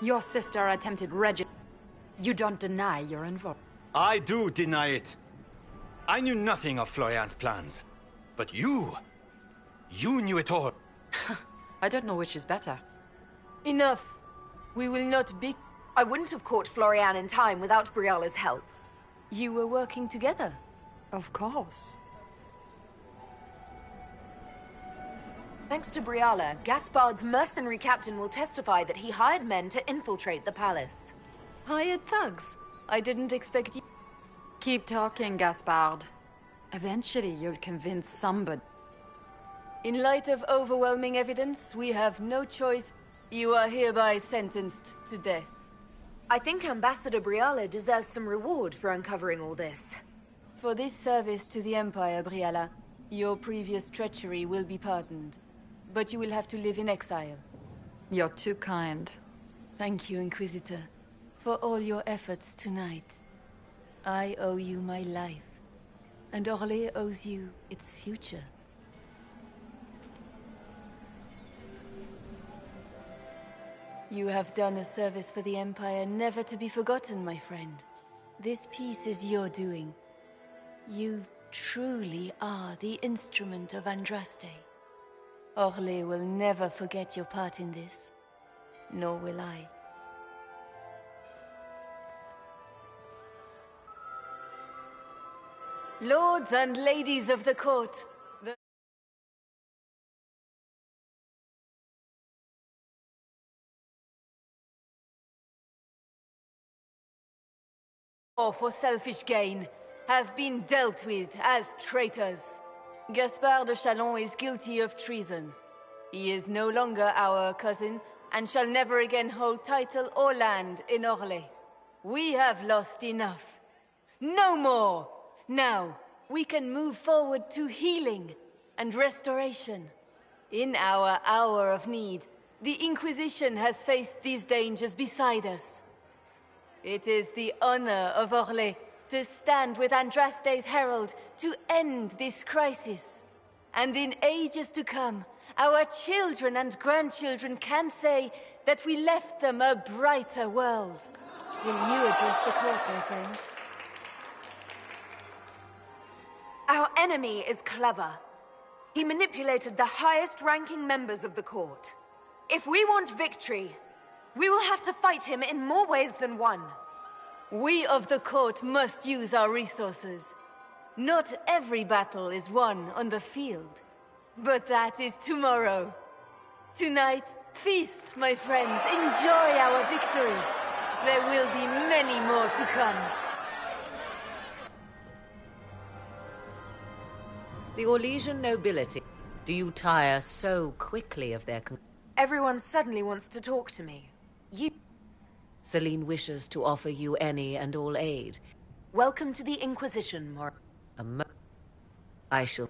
Your sister attempted You don't deny you're involved. I do deny it. I knew nothing of Florian's plans. But you knew it all. I don't know which is better. Enough. We will not be... I wouldn't have caught Florian in time without Briala's help. You were working together? Of course. Thanks to Briala, Gaspard's mercenary captain will testify that he hired men to infiltrate the palace. Hired thugs? I didn't expect you... Keep talking, Gaspard. Eventually, you'll convince somebody. In light of overwhelming evidence, we have no choice. You are hereby sentenced to death. I think Ambassador Briala deserves some reward for uncovering all this. For this service to the Empire, Briala, your previous treachery will be pardoned. But you will have to live in exile. You're too kind. Thank you, Inquisitor, for all your efforts tonight. I owe you my life, and Orlais owes you its future. You have done a service for the Empire never to be forgotten, my friend. This piece is your doing. You truly are the instrument of Andraste. Orlais will never forget your part in this, nor will I. Lords and ladies of the court, or for selfish gain, have been dealt with as traitors. Gaspard de Chalon is guilty of treason. He is no longer our cousin, and shall never again hold title or land in Orlais. We have lost enough. No more! Now, we can move forward to healing and restoration. In our hour of need, the Inquisition has faced these dangers beside us. It is the honor of Orlais to stand with Andraste's herald to end this crisis. And in ages to come, our children and grandchildren can say that we left them a brighter world. Will you address the court, my friend? Our enemy is clever. He manipulated the highest-ranking members of the court. If we want victory, we will have to fight him in more ways than one. We of the court must use our resources. Not every battle is won on the field, but that is tomorrow. Tonight, feast, my friends. Enjoy our victory. There will be many more to come. The Orlesian nobility. Do you tire so quickly of their... Everyone suddenly wants to talk to me. Celine wishes to offer you any and all aid. Welcome to the Inquisition, Mor... I shall...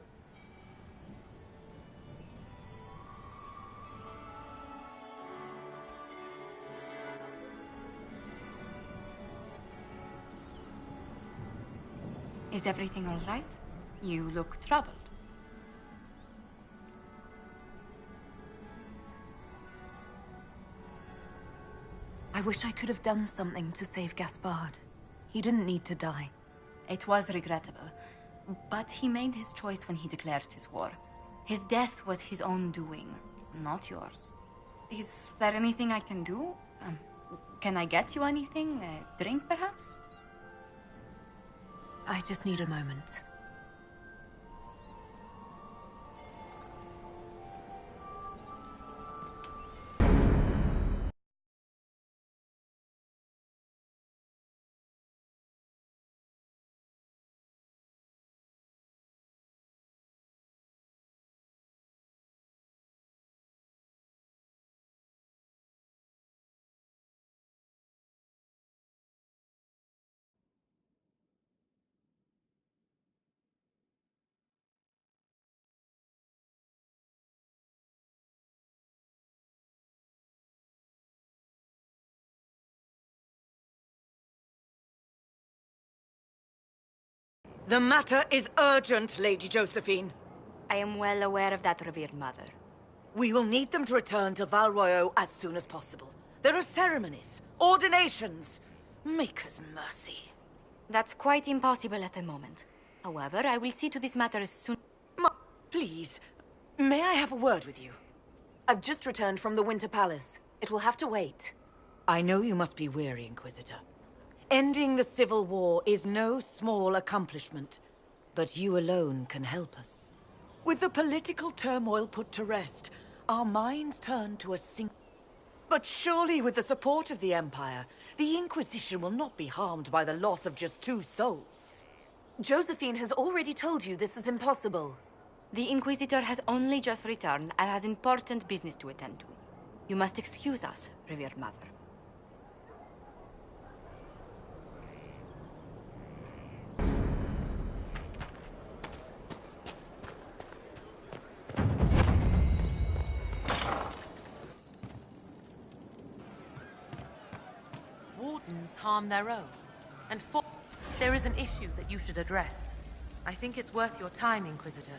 Is everything all right? You look troubled. I wish I could have done something to save Gaspard. He didn't need to die. It was regrettable, but he made his choice when he declared his war. His death was his own doing, not yours. Is there anything I can do? Can I get you anything? A drink, perhaps? I just need a moment. The matter is urgent, Lady Josephine. I am well aware of that, revered mother. We will need them to return to Val Royeaux as soon as possible. There are ceremonies, ordinations. Maker's mercy. That's quite impossible at the moment. However, I will see to this matter as soon... Please, may I have a word with you? I've just returned from the Winter Palace. It will have to wait. I know you must be weary, Inquisitor. Ending the civil war is no small accomplishment, but you alone can help us. With the political turmoil put to rest, our minds turn to a But surely with the support of the Empire, the Inquisition will not be harmed by the loss of just 2 souls. Josephine has already told you this is impossible. The Inquisitor has only just returned and has important business to attend to. You must excuse us, revered mother. Wardens harm their own, and there is an issue that you should address. I think it's worth your time, Inquisitor.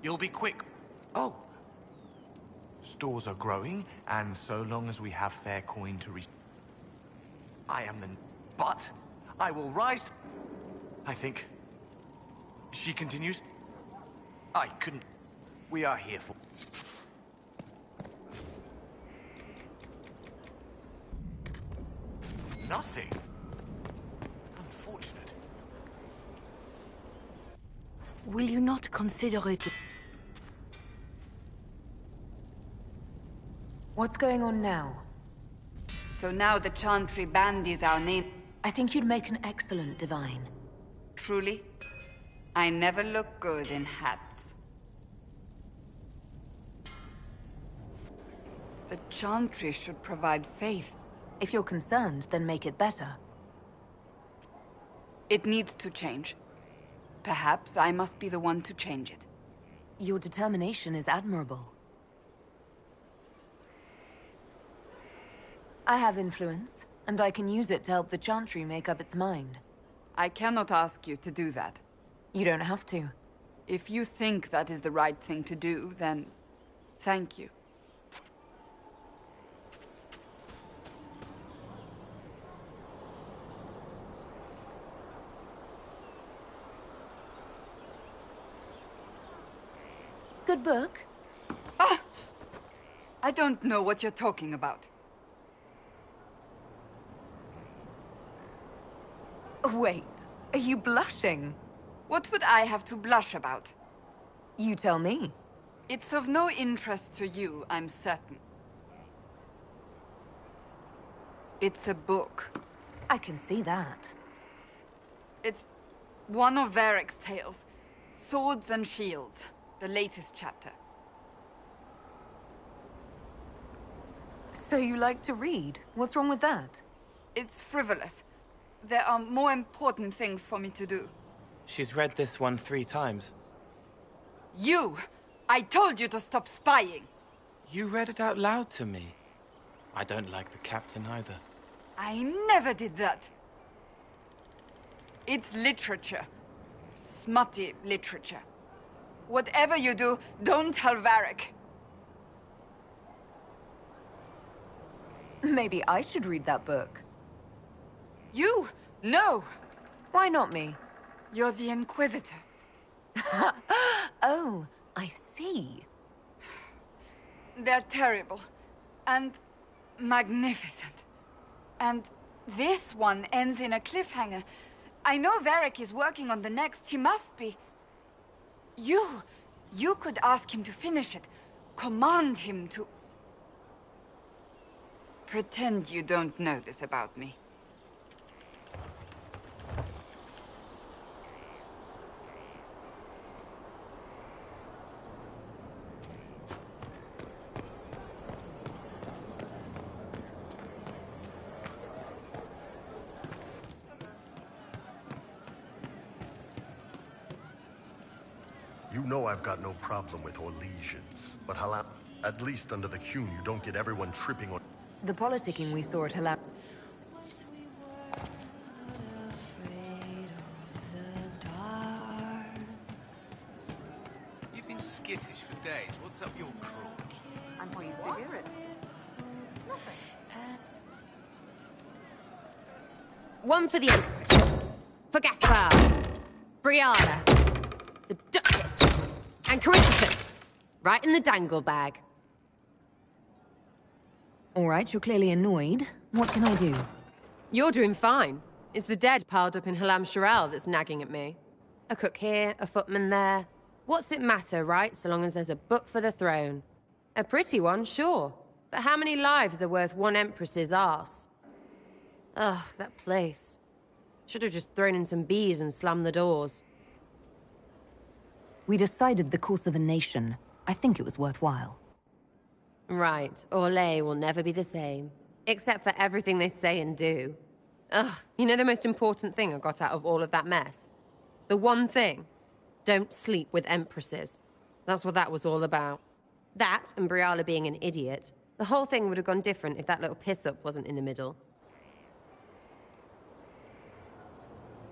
You'll be quick. Oh. Stores are growing, and so long as we have fair coin to reach... I am the... But I will rise... I think... She continues... I couldn't... We are here for... Nothing. Unfortunate. Will you not consider it... What's going on now? So now the Chantry Band is our name. I think you'd make an excellent divine. Truly? I never look good in hats. The Chantry should provide faith. If you're concerned, then make it better. It needs to change. Perhaps I must be the one to change it. Your determination is admirable. I have influence, and I can use it to help the Chantry make up its mind. I cannot ask you to do that. You don't have to. If you think that is the right thing to do, then thank you. Good book. Ah! I don't know what you're talking about. Wait, are you blushing? What would I have to blush about? You tell me. It's of no interest to you, I'm certain. It's a book. I can see that. It's one of Varric's tales. Swords and Shields, the latest chapter. So you like to read? What's wrong with that? It's frivolous. There are more important things for me to do. She's read this one 3 times. You! I told you to stop spying! You read it out loud to me. I don't like the captain either. I never did that. It's literature. Smutty literature. Whatever you do, don't tell Varric. Maybe I should read that book. You? No! Why not me? You're the Inquisitor. Oh, I see. They're terrible. And magnificent. And this one ends in a cliffhanger. I know Varric is working on the next. He must be. You could ask him to finish it. Command him to... Pretend you don't know this about me. You know I've got no problem with Orlesians, but at least under the Qun, you don't get everyone tripping on... The politicking we saw at Halam... You've been skittish for days. What's up your craw? I'm pleased to hear it. One for the Empress. For Gaspard. Brianna. The Duchess. And Caritas. Right in the dangle bag. All right, you're clearly annoyed. What can I do? You're doing fine. It's the dead piled up in Halam Shirel that's nagging at me. A cook here, a footman there. What's it matter, right? So long as there's a book for the throne. A pretty one, sure. But how many lives are worth one Empress's arse? Ugh, that place. Should have just thrown in some bees and slammed the doors. We decided the course of a nation. I think it was worthwhile. Right, Orlais will never be the same. Except for everything they say and do. Ugh, you know the most important thing I got out of all of that mess? The one thing. Don't sleep with Empresses. That's what that was all about. That, and Briala being an idiot. The whole thing would have gone different if that little piss-up wasn't in the middle.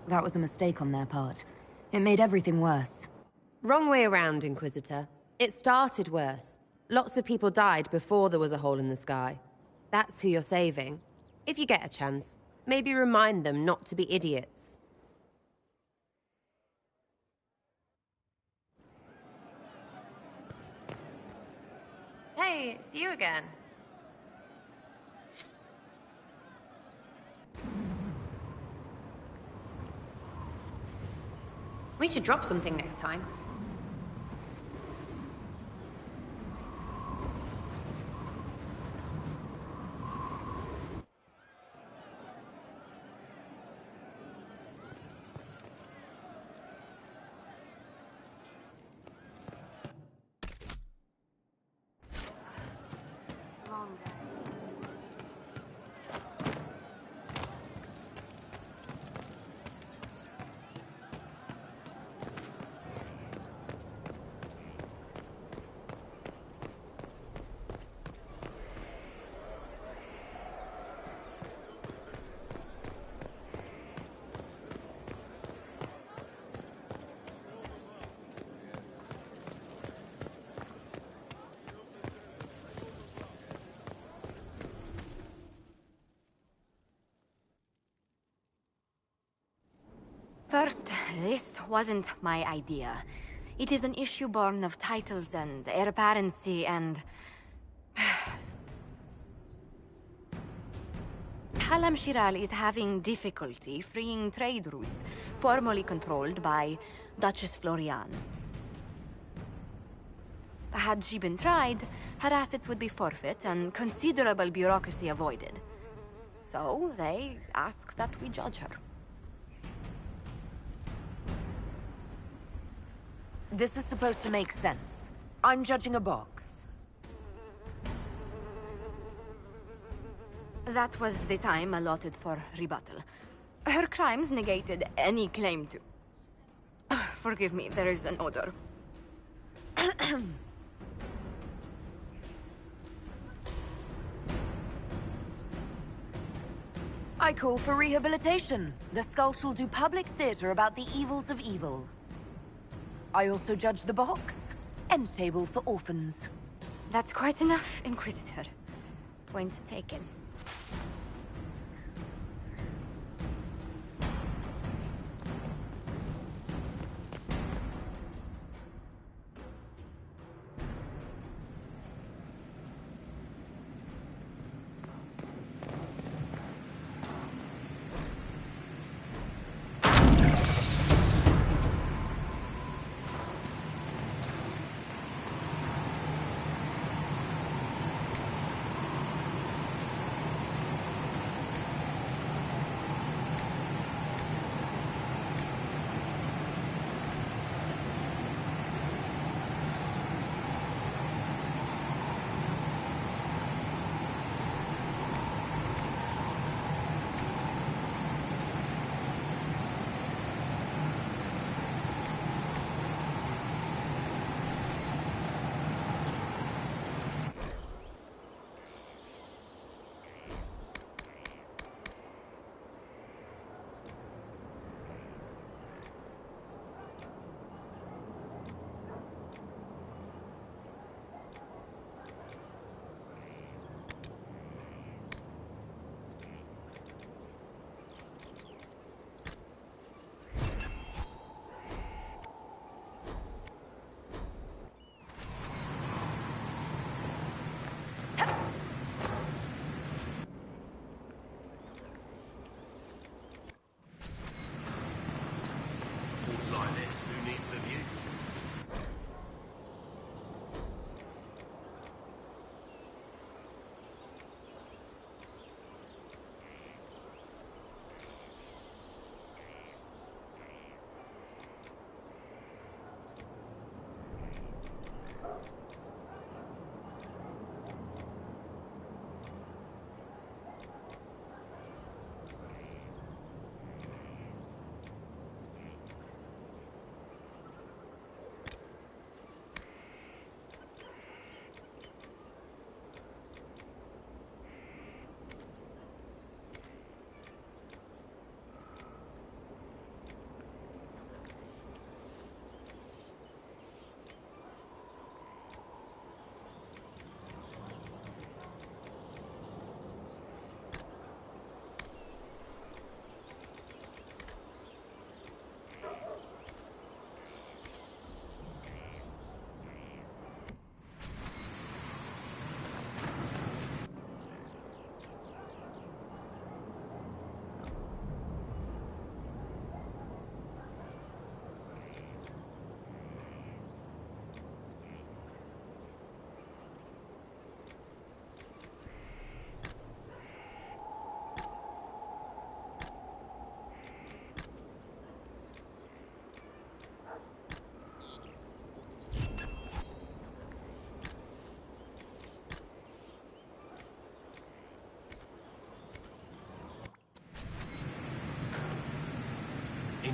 That was a mistake on their part. It made everything worse. Wrong way around, Inquisitor. It started worse. Lots of people died before there was a hole in the sky. That's who you're saving. If you get a chance, maybe remind them not to be idiots. Hey, it's you again. We should drop something next time. First, this wasn't my idea. It is an issue born of titles and heir apparency and... Halam Shiral is having difficulty freeing trade routes formerly controlled by Duchess Florian. Had she been tried, her assets would be forfeit and considerable bureaucracy avoided. So, they ask that we judge her. This is supposed to make sense. I'm judging a box. That was the time allotted for rebuttal. Her crimes negated any claim to... Forgive me, there is an odor. I call for rehabilitation. The skull shall do public theater about the evils of evil. I also judge the box. End table for orphans. That's quite enough, Inquisitor. Point taken.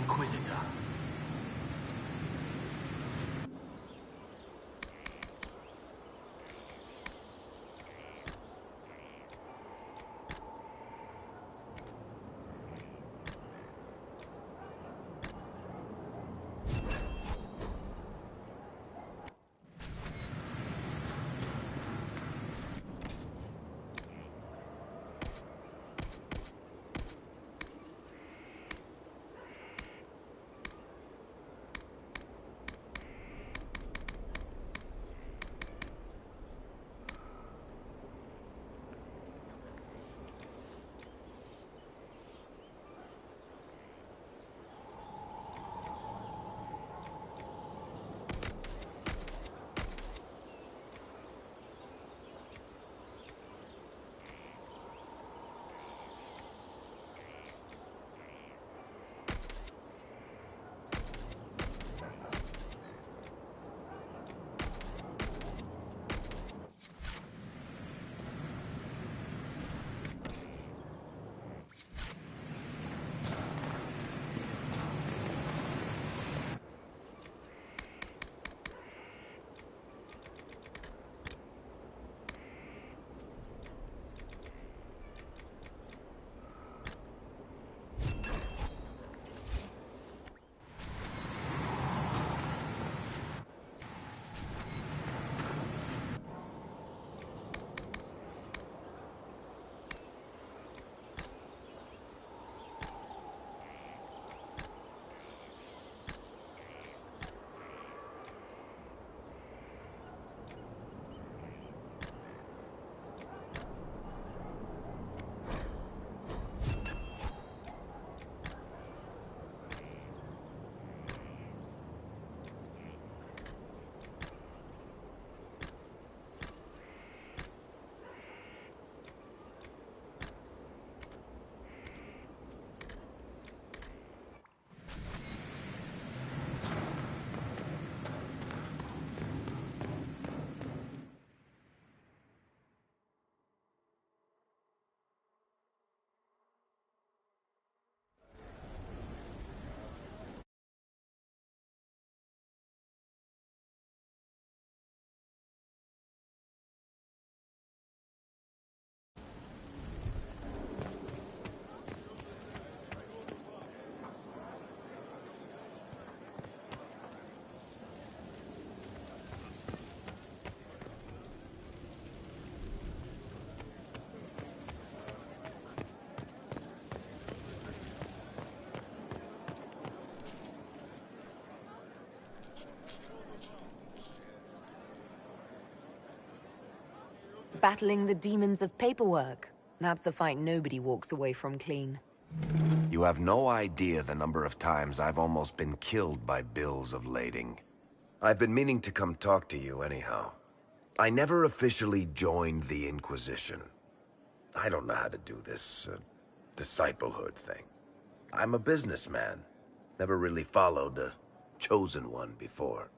Inquisitor. Battling the demons of paperwork. That's a fight nobody walks away from clean. You have no idea the number of times I've almost been killed by bills of lading. I've been meaning to come talk to you anyhow. I never officially joined the Inquisition. I don't know how to do this, disciplehood thing. I'm a businessman. Never really followed a chosen one before.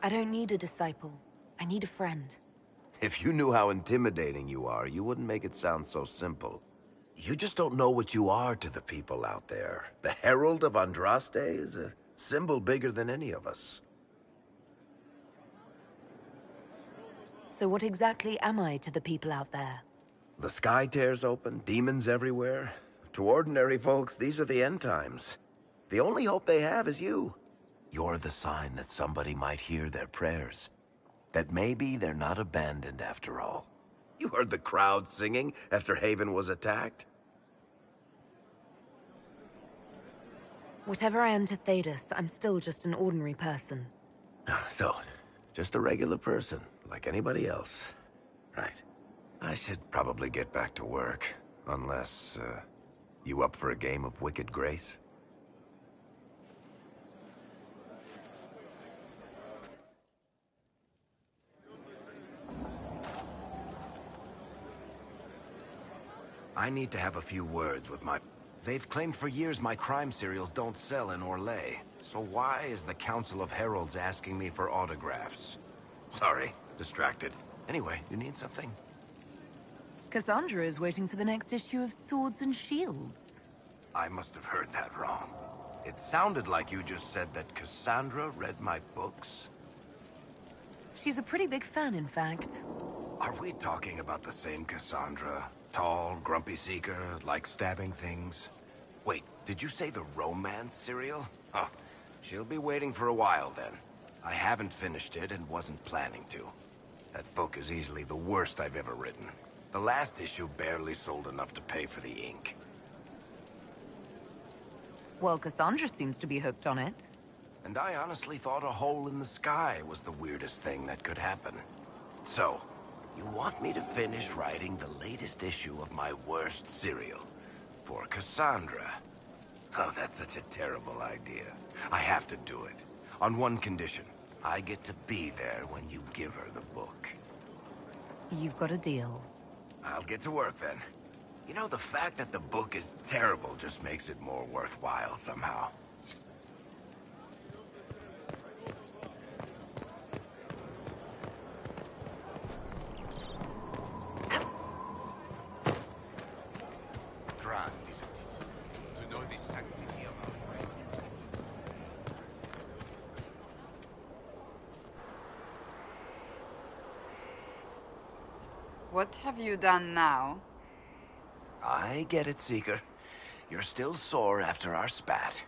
I don't need a disciple. I need a friend. If you knew how intimidating you are, you wouldn't make it sound so simple. You just don't know what you are to the people out there. The Herald of Andraste is a symbol bigger than any of us. So what exactly am I to the people out there? The sky tears open, demons everywhere. To ordinary folks, these are the end times. The only hope they have is you. You're the sign that somebody might hear their prayers. That maybe they're not abandoned after all. You heard the crowd singing after Haven was attacked? Whatever I am to Thedas, I'm still just an ordinary person. So, just a regular person, like anybody else. Right. I should probably get back to work. Unless, you up for a game of Wicked Grace? I need to have a few words with my... They've claimed for years my crime serials don't sell in Orlais. So why is the Council of Heralds asking me for autographs? Sorry, distracted. Anyway, you need something? Cassandra is waiting for the next issue of Swords and Shields. I must have heard that wrong. It sounded like you just said that Cassandra read my books. She's a pretty big fan, in fact. Are we talking about the same Cassandra? Tall, grumpy seeker, like stabbing things? Wait, did you say the romance serial? Huh. She'll be waiting for a while then. I haven't finished it and wasn't planning to. That book is easily the worst I've ever written. The last issue barely sold enough to pay for the ink. Well, Cassandra seems to be hooked on it. And I honestly thought a hole in the sky was the weirdest thing that could happen. So, you want me to finish writing the latest issue of my worst serial for Cassandra? Oh, that's such a terrible idea. I have to do it. On one condition. I get to be there when you give her the book. You've got a deal. I'll get to work then. You know, the fact that the book is terrible just makes it more worthwhile somehow. What have you done now? I get it, Seeker. You're still sore after our spat.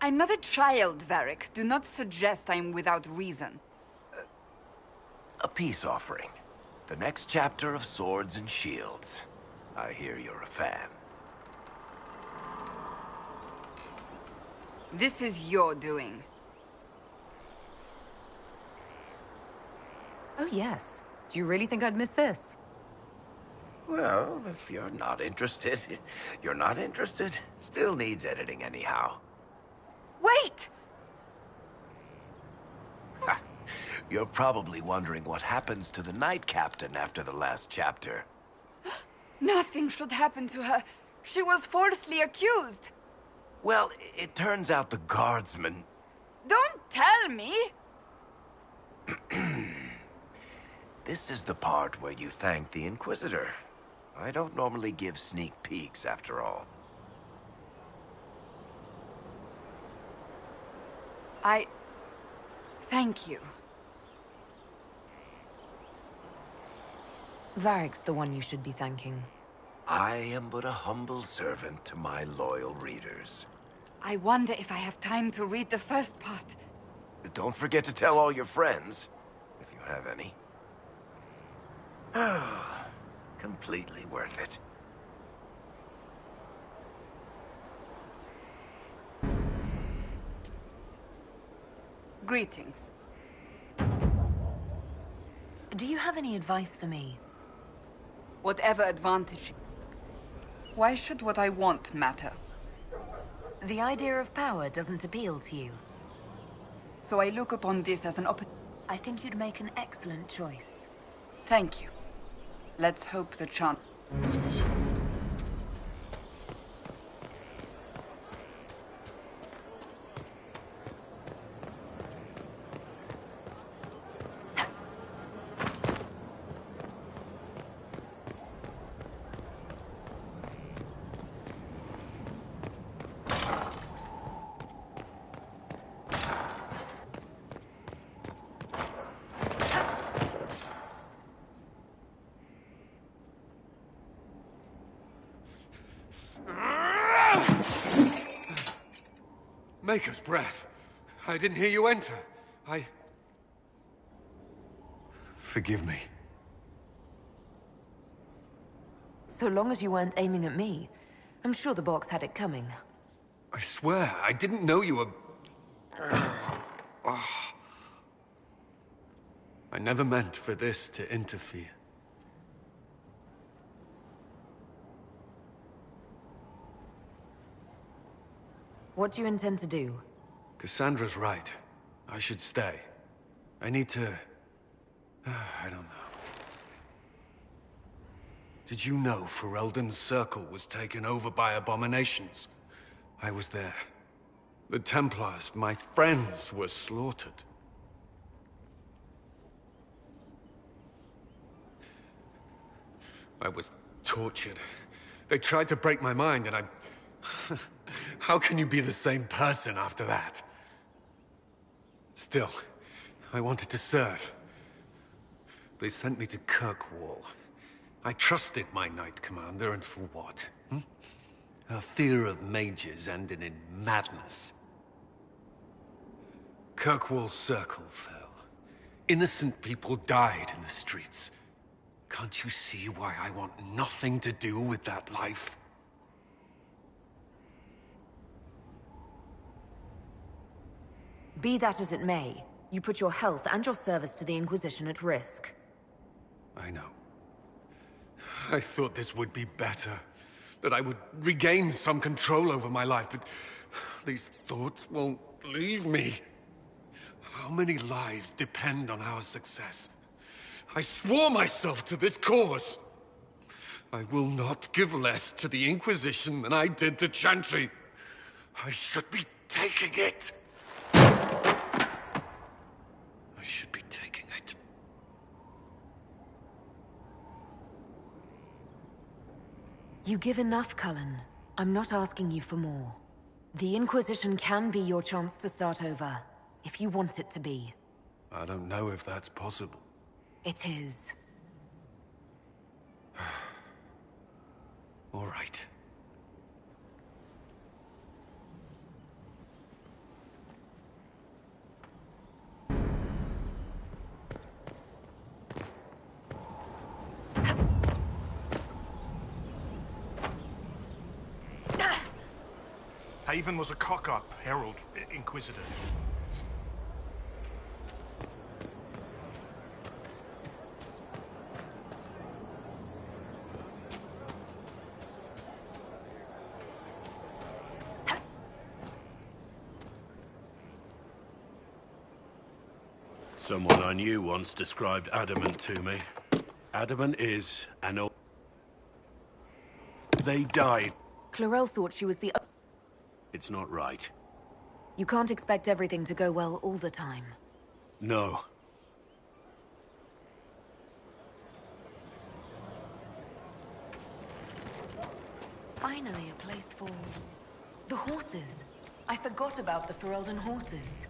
I'm not a child, Varric. Do not suggest I'm without reason. A peace offering. The next chapter of Swords and Shields. I hear you're a fan. This is your doing. Oh, yes. Do you really think I'd miss this? Well, if you're not interested, you're not interested. Still needs editing anyhow. Wait! You're probably wondering what happens to the Knight Captain after the last chapter. Nothing should happen to her. She was falsely accused. Well, it turns out the guardsman... Don't tell me! This is the part where you thank the Inquisitor. I don't normally give sneak peeks, after all. Thank you. Varric's the one you should be thanking. I am but a humble servant to my loyal readers. I wonder if I have time to read the first part. Don't forget to tell all your friends, if you have any. Completely worth it. Greetings. Do you have any advice for me? Whatever advantage... Why should what I want matter? The idea of power doesn't appeal to you. So I look upon this as an opportunity. I think you'd make an excellent choice. Thank you. Let's hope the chance... Maker's breath. I didn't hear you enter. Forgive me. So long as you weren't aiming at me, I'm sure the box had it coming. I swear, I didn't know you were... I never meant for this to interfere. What do you intend to do? Cassandra's right. I should stay. I need to... I don't know. Did you know Ferelden's circle was taken over by abominations? I was there. The Templars, my friends, were slaughtered. I was tortured. They tried to break my mind, and How can you be the same person after that? Still, I wanted to serve. They sent me to Kirkwall. I trusted my Knight Commander, and for what? Her fear of mages ended in madness. Kirkwall Circle fell. Innocent people died in the streets. Can't you see why I want nothing to do with that life? Be that as it may, you put your health and your service to the Inquisition at risk. I know. I thought this would be better. That I would regain some control over my life, but these thoughts won't leave me. How many lives depend on our success? I swore myself to this cause. I will not give less to the Inquisition than I did to Chantry. I should be taking it. I should be taking it. You give enough, Cullen. I'm not asking you for more. The Inquisition can be your chance to start over, if you want it to be. I don't know if that's possible. It is. All right. Haven was a cock-up, Herald, Inquisitor. Someone I knew once described adamant to me. Adamant is an old... They died. Clarel thought she was the... It's not right. You can't expect everything to go well all the time. No. Finally, a place for... the horses. I forgot about the Ferelden horses.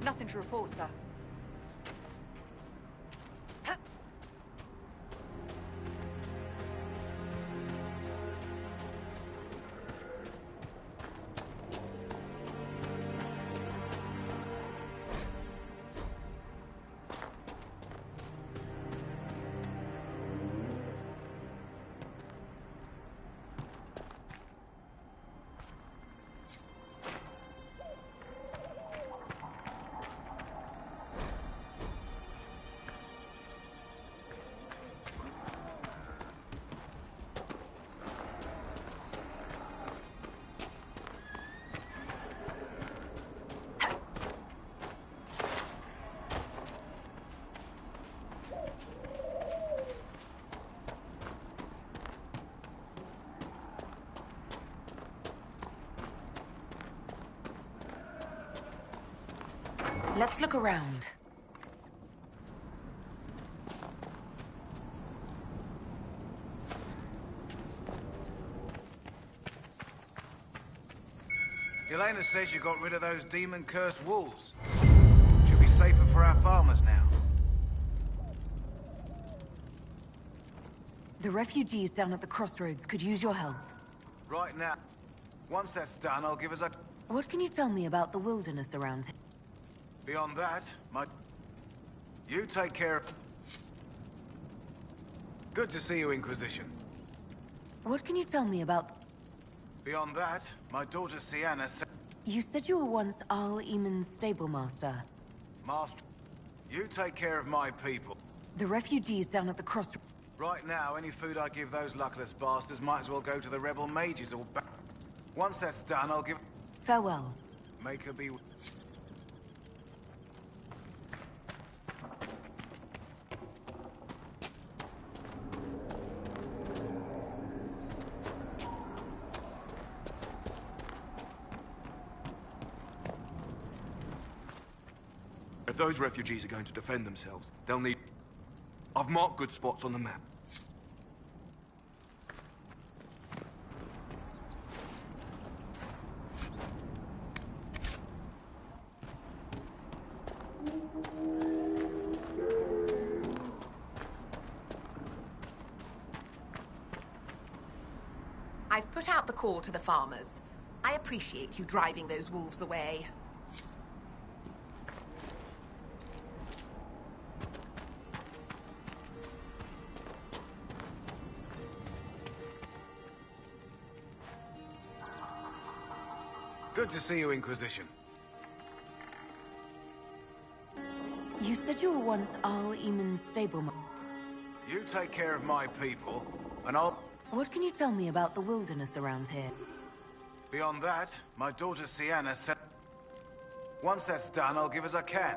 Nothing to report, sir. Let's look around. Elena says you got rid of those demon-cursed wolves. Should be safer for our farmers now. The refugees down at the crossroads could use your help. Right now. Once that's done, I'll give us a... What can you tell me about the wilderness around here? Beyond that, you take care of... Good to see you, Inquisition. What can you tell me about... Beyond that, my daughter Sienna said... You said you were once Al Eamon's stablemaster. Master, you take care of my people. The refugees down at the crossroads... Right now, any food I give those luckless bastards might as well go to the rebel mages or back. Once that's done, I'll give... Farewell. Make her be... If those refugees are going to defend themselves, they'll need... I've marked good spots on the map. I've put out the call to the farmers. I appreciate you driving those wolves away. Good to see you, Inquisition. You said you were once Al Eamon's stablemaster. You take care of my people, and I'll... What can you tell me about the wilderness around here? Beyond that, my daughter Sienna said... Once that's done, I'll give as I can.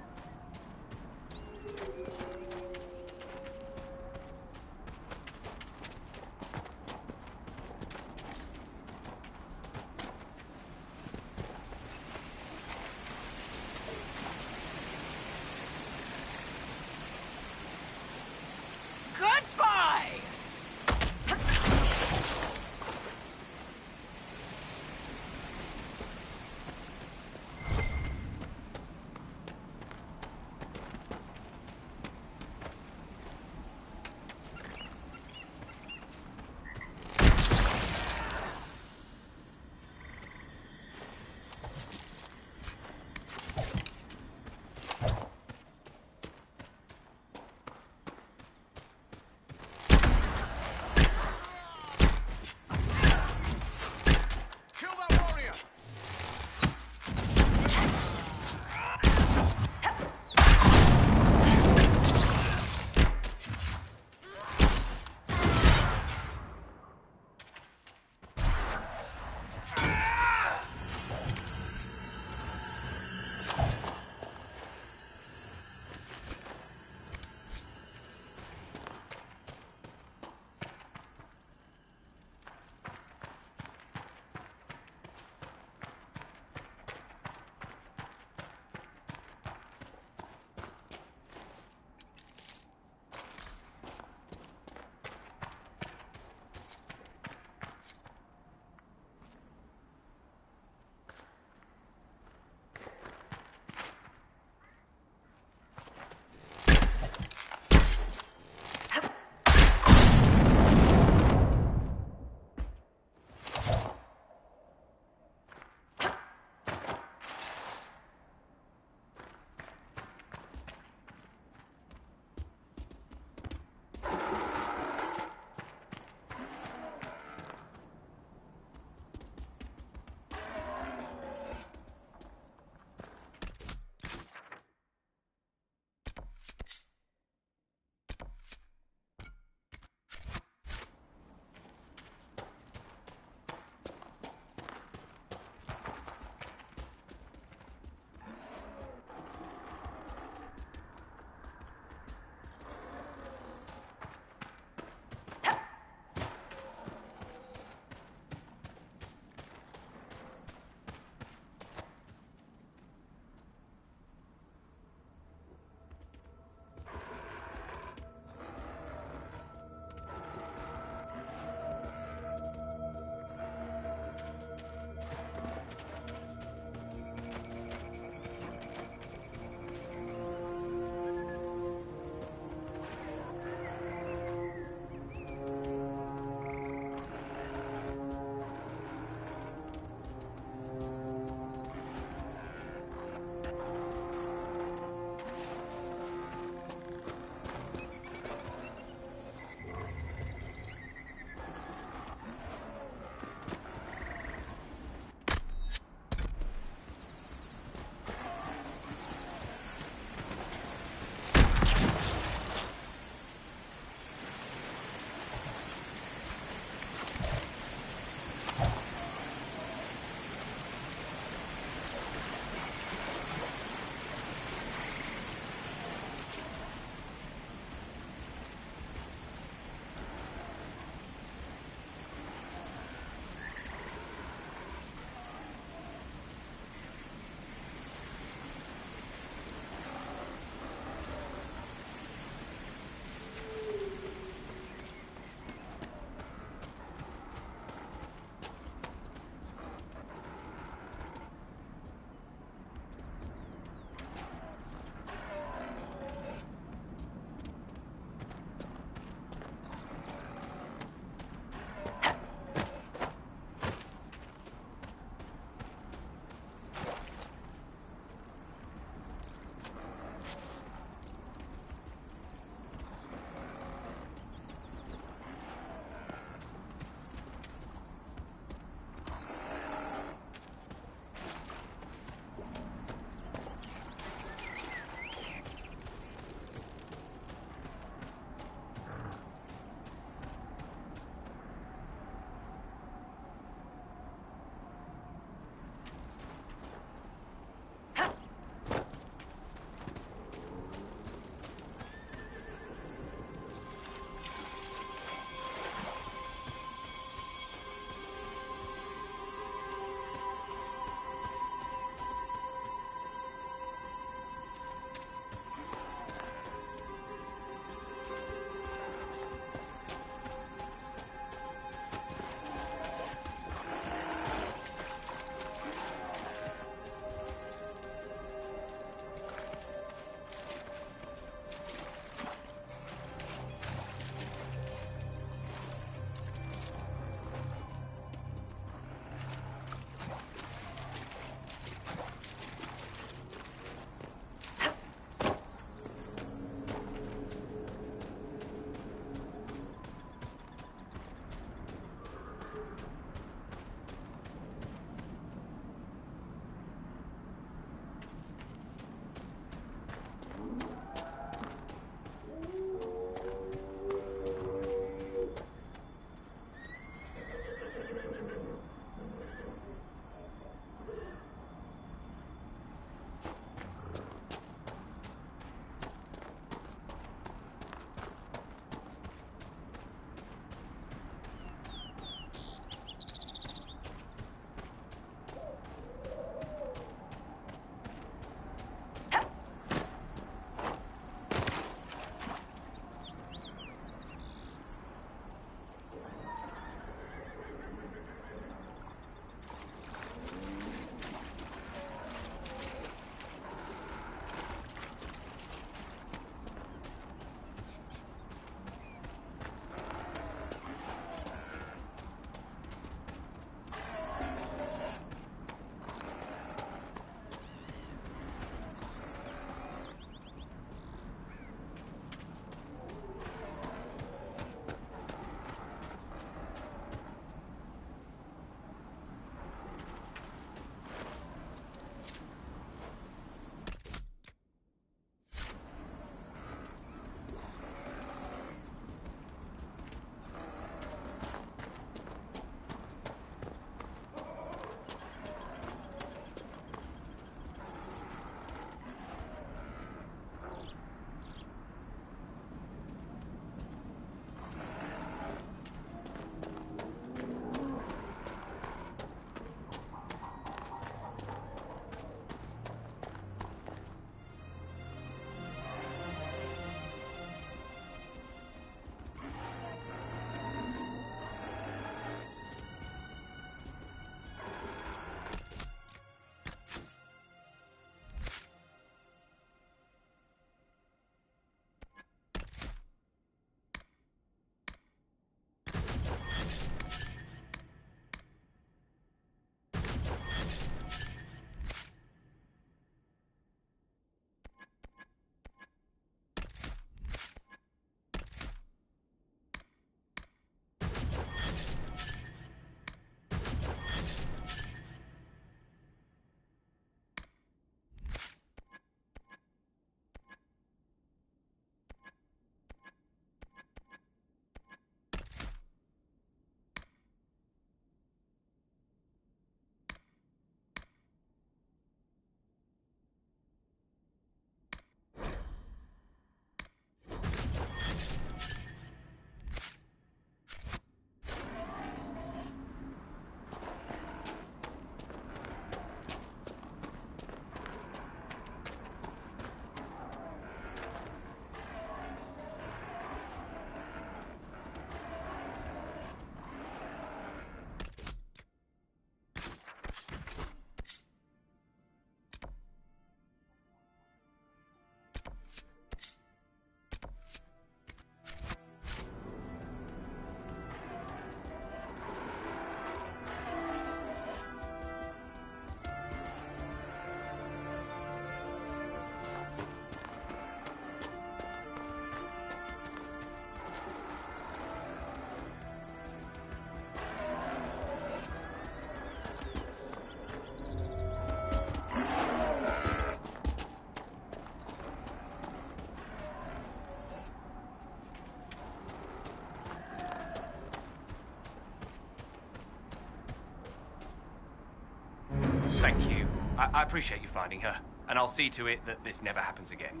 Thank you. I appreciate you finding her, and I'll see to it that this never happens again.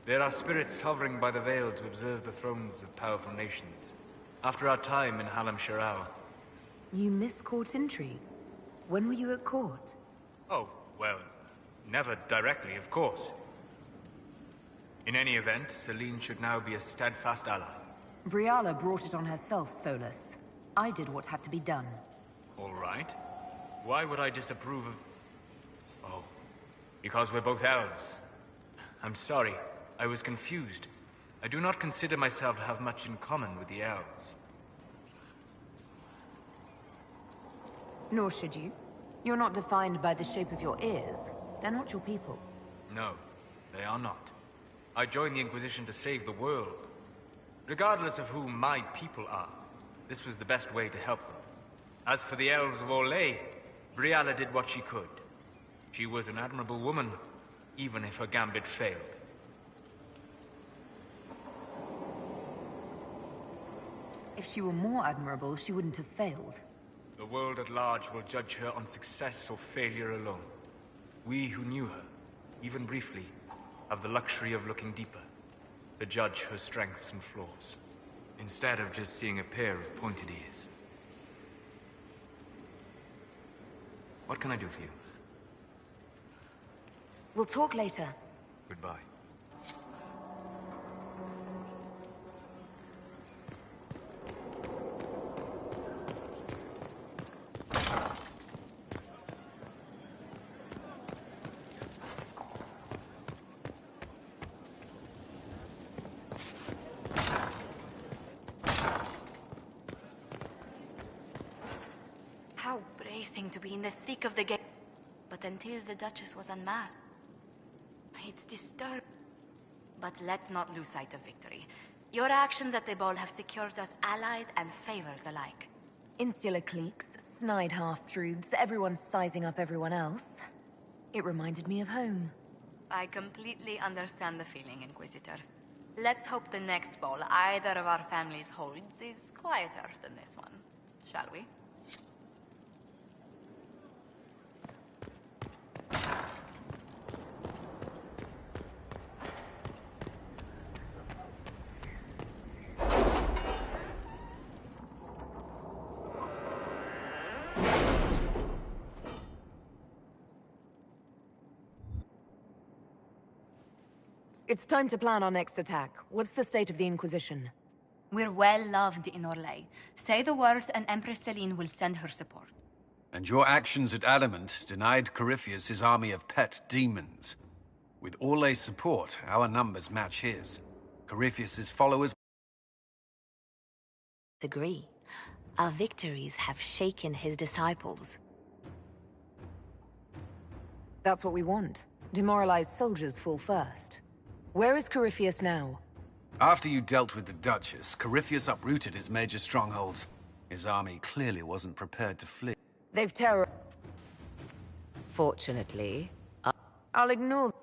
There are spirits hovering by the veil to observe the thrones of powerful nations. After our time in Halam Shirao. You miss court intrigue. When were you at court? Oh, well, never directly, of course. In any event, Celine should now be a steadfast ally. Briala brought it on herself, Solus. I did what had to be done. All right. Why would I disapprove of... Oh, because we're both elves. I'm sorry. I was confused. I do not consider myself to have much in common with the elves. Nor should you. You're not defined by the shape of your ears. They're not your people. No, they are not. I joined the Inquisition to save the world. Regardless of who my people are, this was the best way to help them. As for the elves of Orlais, Briala did what she could. She was an admirable woman, even if her gambit failed. If she were more admirable, she wouldn't have failed. The world at large will judge her on success or failure alone. We who knew her, even briefly, have the luxury of looking deeper, to judge her strengths and flaws, instead of just seeing a pair of pointed ears. What can I do for you? We'll talk later. Goodbye. How bracing to be in the thick of the game. But until the Duchess was unmasked, it's disturbing. But let's not lose sight of victory. Your actions at the ball have secured us allies and favors alike. Insular cliques, snide half-truths, everyone sizing up everyone else. It reminded me of home. I completely understand the feeling, Inquisitor. Let's hope the next ball either of our families holds is quieter than this one, shall we? It's time to plan our next attack. What's the state of the Inquisition? We're well loved in Orlais. Say the words and Empress Celine will send her support. And your actions at Adamant denied Corypheus his army of pet demons. With Orlais' support, our numbers match his. Corypheus's followers... Agree. Our victories have shaken his disciples. That's what we want. Demoralized soldiers fall first. Where is Corypheus now? After you dealt with the Duchess, Corypheus uprooted his major strongholds. His army clearly wasn't prepared to flee. They've terror... Unfortunately, I'll ignore